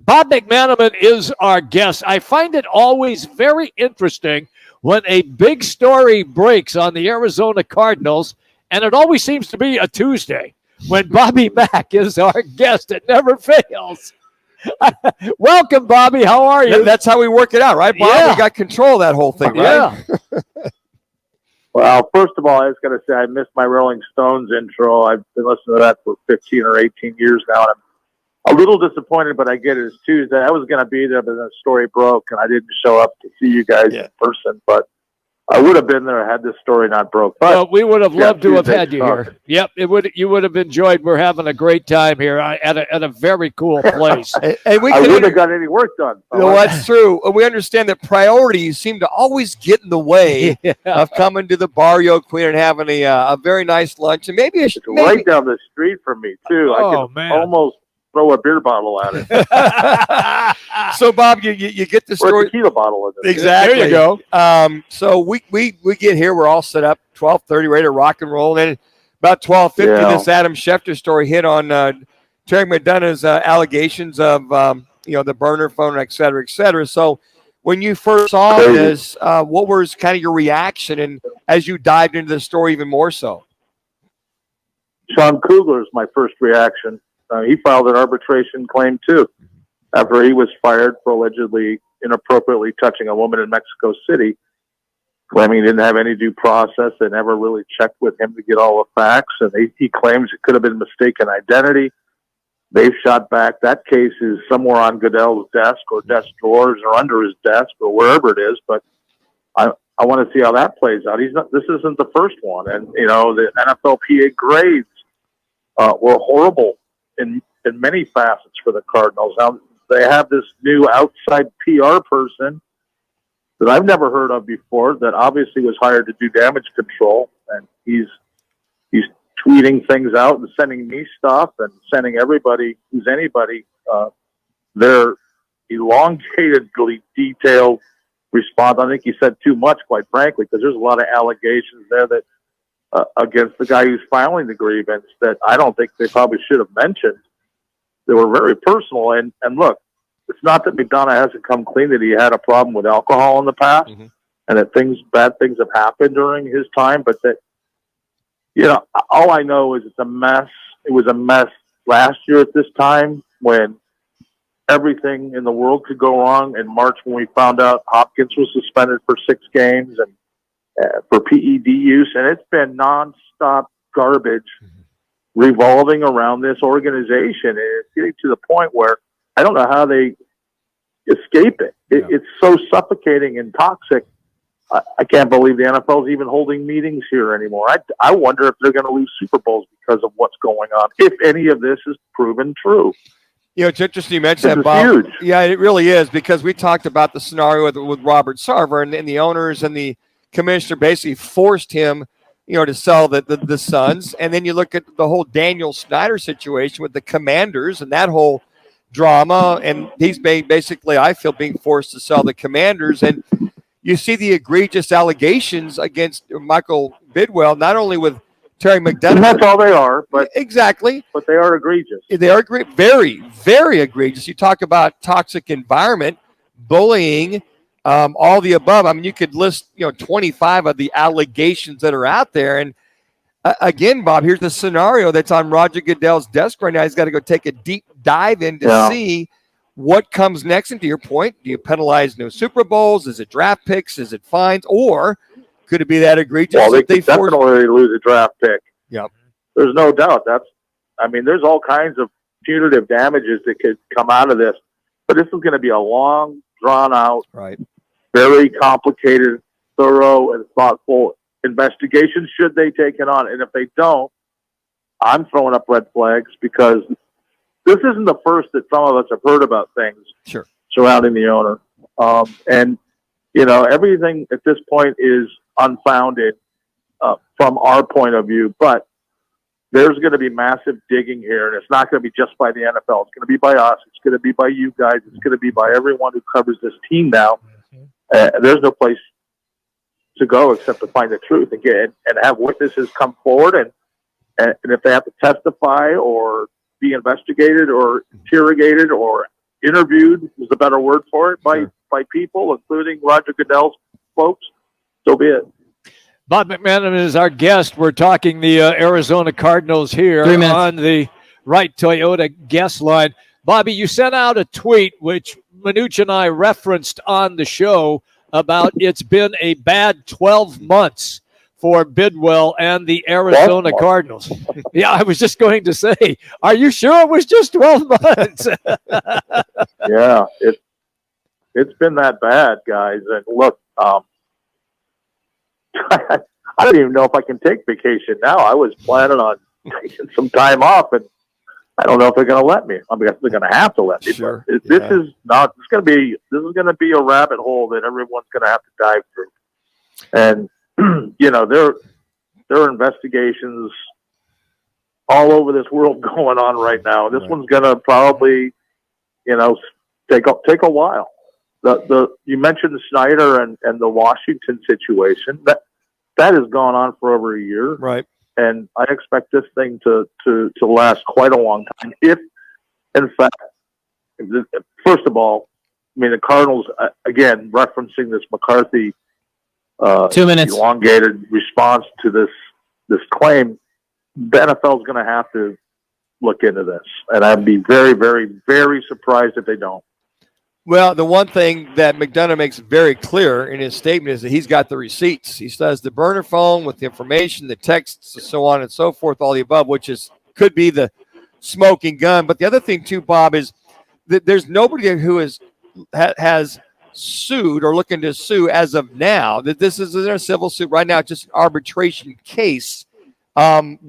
Bob McManaman is our guest. I find it always very interesting when a big story breaks on the Arizona Cardinals, and it always seems to be a Tuesday when Bobby Mack is our guest. It never fails. Welcome, Bobby. How are you? That's how we work it out, right, Bob? Yeah. We got control of that whole thing, right? Yeah. Well, first of all, I was going to say I missed my Rolling Stones intro. I've been listening to that for 15 or 18 years now, and I'm a little disappointed, but I get it. It's Tuesday. I was going to be there, but the story broke, and I didn't show up to see you guys in person. But I would have been there had this story not broke. But well, we would have loved to have had you here. Yep, you would have enjoyed. We're having a great time here at a very cool place. And I wouldn't have got any work done. No, that's true. We understand that priorities seem to always get in the way of coming to the Barrio Queen and having a very nice lunch, and maybe right down the street from me too. I could almost throw a beer bottle at it. So, Bob, you get the story. Or a tequila bottle in it. Exactly. There you go. So we get here. We're all set up, 12:30, ready to rock and roll. And then about 12:50, this Adam Schefter story hit on Terry McDonough's allegations of the burner phone, et cetera, et cetera. So when you first saw this, what was kind of your reaction, and as you dived into the story even more so? Sean Kugler is my first reaction. He filed an arbitration claim too, after he was fired for allegedly inappropriately touching a woman in Mexico City, claiming he didn't have any due process. They never really checked with him to get all the facts, and he claims it could have been mistaken identity. They've shot back. That case is somewhere on Goodell's desk or desk drawers or under his desk or wherever it is, but I want to see how that plays out. This isn't the first one, and the NFLPA grades were horrible in many facets for the Cardinals. Now, they have this new outside PR person that I've never heard of before that obviously was hired to do damage control, and he's tweeting things out and sending me stuff and sending everybody who's anybody their elongatedly detailed response. I think he said too much, quite frankly, because there's a lot of allegations there that against the guy who's filing the grievance that I don't think they probably should have mentioned. They were very personal. And look, it's not that McDonough hasn't come clean that he had a problem with alcohol in the past and that bad things have happened during his time, but that, all I know is it's a mess. It was a mess last year at this time when everything in the world could go wrong. In March, when we found out Hopkins was suspended for 6 games and for PED use, and it's been nonstop garbage revolving around this organization. And it's getting to the point where I don't know how they escape it. It's so suffocating and toxic. I can't believe the NFL is even holding meetings here anymore. I wonder if they're going to lose Super Bowls because of what's going on, if any of this is proven true. It's interesting you mentioned that, Bob. Huge. Yeah, it really is, because we talked about the scenario with Robert Sarver, and the owners and the commissioner basically forced him, to sell the Suns. And then you look at the whole Daniel Snyder situation with the Commanders and that whole drama, and he's basically, I feel, being forced to sell the Commanders. And you see the egregious allegations against Michael Bidwill, not only with Terry McDonough. And that's all they are, but exactly. But they are egregious. They are very, very egregious. You talk about toxic environment, bullying, all the above. I mean, you could list 25 of the allegations that are out there. And again, Bob, here's the scenario that's on Roger Goodell's desk right now. He's got to go take a deep dive in to see what comes next. And to your point, do you penalize no Super Bowls? Is it draft picks? Is it fines? Or could it be that egregious? Well, they could definitely lose a draft pick. Yep. There's no doubt. There's all kinds of punitive damages that could come out of this. But this is going to be a long, drawn-out, very complicated, thorough, and thoughtful investigation should they take it on. And if they don't, I'm throwing up red flags, because this isn't the first that some of us have heard about things surrounding the owner. Everything at this point is unfounded from our point of view, but there's going to be massive digging here, and it's not going to be just by the NFL. It's going to be by us. It's going to be by you guys. It's going to be by everyone who covers this team now. There's no place to go except to find the truth again and have witnesses come forward, and if they have to testify or be investigated or interrogated or interviewed is the better word for it by people, including Roger Goodell's folks, so be it. Bob McManaman is our guest. We're talking the Arizona Cardinals here on the Right Toyota guest line. Bobby, you sent out a tweet, which Manuch and I referenced on the show, about it's been a bad 12 months for Bidwill and the Arizona Cardinals. Yeah, I was just going to say, are you sure it was just 12 months? Yeah, it's been that bad, guys. And look, I don't even know if I can take vacation now. I was planning on taking some time off, and I don't know if they're going to let me. I mean, they're going to have to let me. Sure. This is going to be a rabbit hole that everyone's going to have to dive through. And there are investigations all over this world going on right now. This one's going to probably, take a while. You mentioned Snyder and the Washington situation. That has gone on for over a year. Right. And I expect this thing to last quite a long time. If, in fact, first of all, I mean, the Cardinals, again, referencing this McCarthy 2 minutes elongated response to this claim, the NFL is going to have to look into this. And I'd be very, very, very surprised if they don't. Well, the one thing that McDonough makes very clear in his statement is that he's got the receipts. He says the burner phone with the information, the texts, so on and so forth, all the above, which could be the smoking gun. But the other thing, too, Bob, is that there's nobody who has sued or looking to sue as of now. That this is a civil suit right now, just an arbitration case. You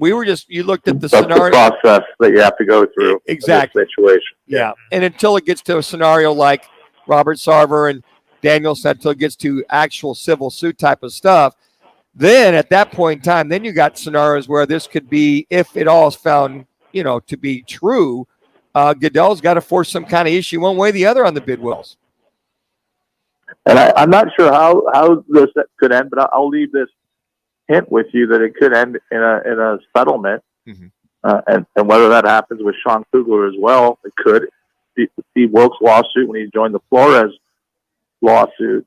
looked at the scenario. The process that you have to go through. Exactly. In this situation. Yeah. And until it gets to a scenario like Robert Sarver and Daniel said, until it gets to actual civil suit type of stuff, then at that point in time, then you got scenarios where this could be, if it all is found, to be true, Goodell's got to force some kind of issue one way or the other on the Bidwills. And I'm not sure how this could end, but I'll leave this hint with you that it could end in a settlement, and whether that happens with Sean Kugler as well, it could. Steve Wilkes' lawsuit when he joined the Flores lawsuit.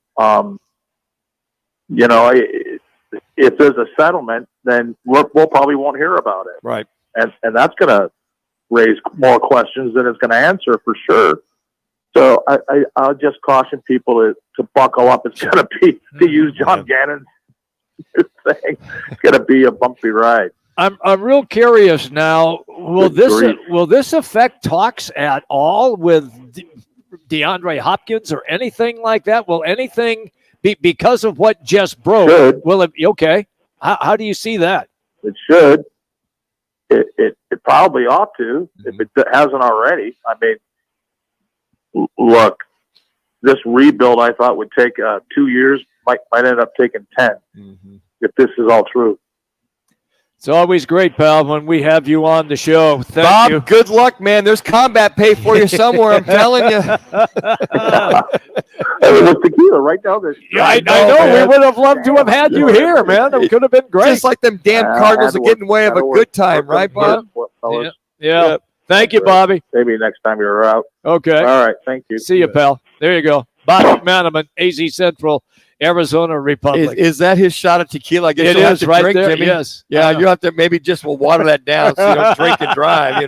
If there's a settlement, then we'll probably won't hear about it, right? And that's going to raise more questions than it's going to answer for sure. So I'll just caution people to buckle up. It's going to be, to use John Gannon's thing, it's going to be a bumpy ride. I'm real curious now. Will this affect talks at all with DeAndre Hopkins or anything like that? Will anything be because of what just broke? Should. Will it be okay? How do you see that? It should. It probably ought to, if it hasn't already. I mean, look, this rebuild I thought would take 2 years, might end up taking 10 if this is all true. It's always great, pal, when we have you on the show. Thank you. Bob, good luck, man. There's combat pay for you somewhere, I'm telling you. It was tequila right down there. Yeah, I know. Man. We would have loved to have had you here, man. It could have been great. Just like them damn Cardinals are getting in the way of a good time, right, Bob? Yeah. Thank you, Bobby. Maybe next time you're out. Okay. All right. Thank you. See you, pal. There you go. Bob McManaman, AZ Central, Arizona Republic. Is that his shot of tequila? I guess it you'll is have to right drink, there. Jimmy. Yes. Yeah, you have to maybe just water that down so you don't drink and drive,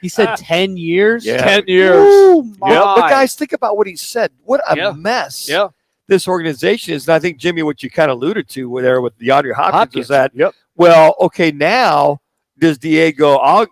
He said 10 years? Yeah. 10 years. Ooh, But guys, think about what he said. What a mess Yeah. this organization is. And I think, Jimmy, what you kind of alluded to there with DeAndre Hopkins is that, Yep. well, okay, now does Diego,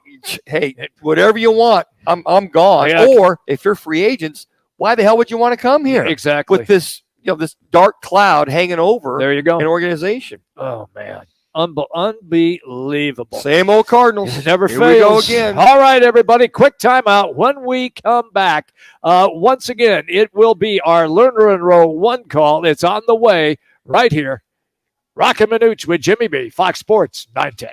hey, whatever you want, I'm gone. Yeah. Or if you're free agents, why the hell would you want to come here? Exactly. With this, this dark cloud hanging over There you go. an organization. Oh, man. Unbelievable. Same old Cardinals. It never Here fails. we go again. All right, everybody, quick timeout. When we come back, once again, it will be our Lerner and Rowe one call. It's on the way right here. Rock and Manuch with Jimmy B, Fox Sports 910.